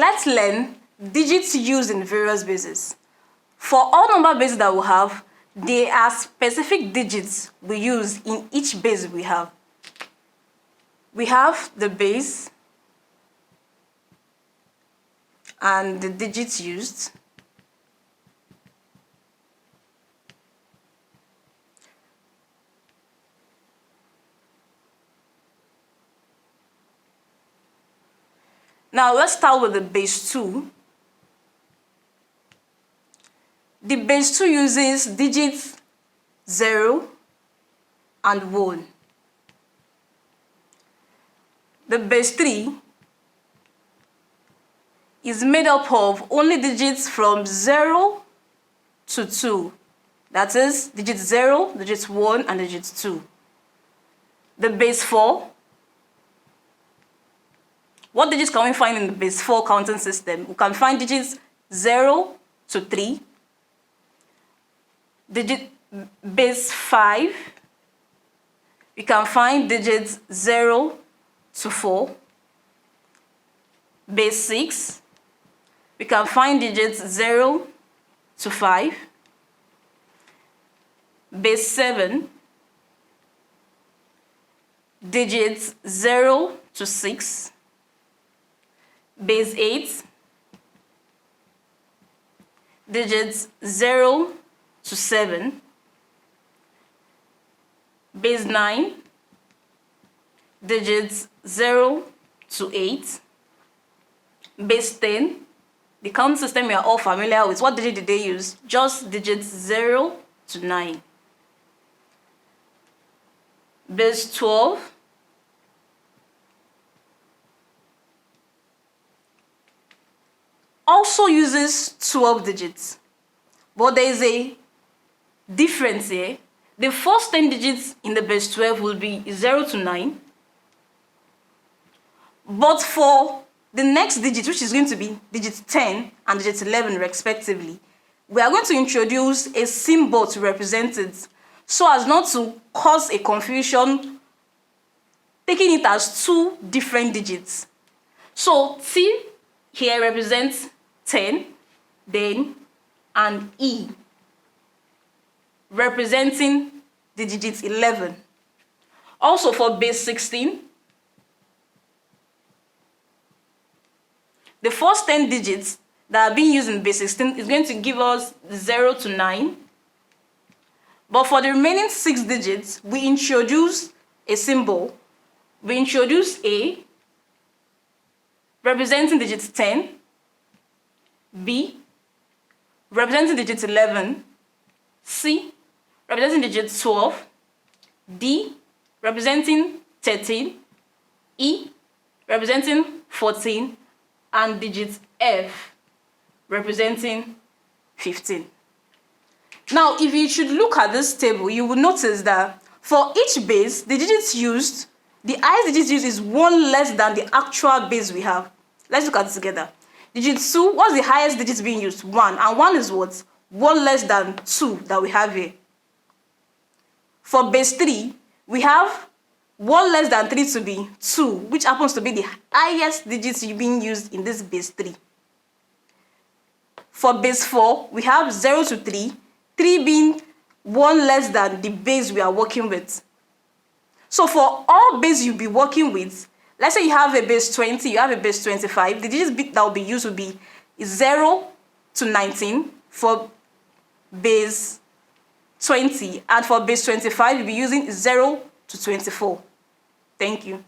let's learn digits used in various bases. For all number bases that we have, there are specific digits we use in each base we have. We have the base and the digits used. Now let's start with the base 2. The base 2 uses digits 0 and 1. The base 3 is made up of only digits from 0 to 2. That is, digits 0, digits 1, and digits 2. The base 4. What digits can we find in the base 4 counting system? We can find digits 0 to 3. Base 5, we can find digits 0 to 4. Base 6, we can find digits 0 to 5. Base 7, digits 0 to 6. Base 8, digits 0 to 7. Base 9, digits 0 to 8. Base 10, the count system we are all familiar with. What digit did they use? Just digits 0 to 9. Base 12, also uses 12 digits, but there is a difference here. The first 10 digits in the base 12 will be 0 to 9, but for the next digit, which is going to be digits 10 and digits 11 respectively, we are going to introduce a symbol to represent it so as not to cause a confusion, taking it as two different digits. So T here represents 10, then, and E representing the digits 11. Also for base 16, the first 10 digits that are being used in base 16 is going to give us 0 to 9. But for the remaining 6 digits, we introduce a symbol. We introduce A representing digits 10, B representing digits 11, C representing digits 12, D representing 13, E representing 14, and digits F representing 15. Now, if you should look at this table, you will notice that for each base, the digits used, the highest digits used is 1 less than the actual base we have. Let's look at it together. Digit 2, what's the highest digits being used? 1. And 1 is what? 1 less than 2 that we have here. For base 3, we have 1 less than 3 to be 2, which happens to be the highest digits being used in this base 3. For base 4, we have 0 to 3, 3 being 1 less than the base we are working with. So for all base you'll be working with, let's say you have a base 20, you have a base 25, the digits that will be used will be 0 to 19 for base 20, and for base 25, you'll be using 0 to 24. Thank you.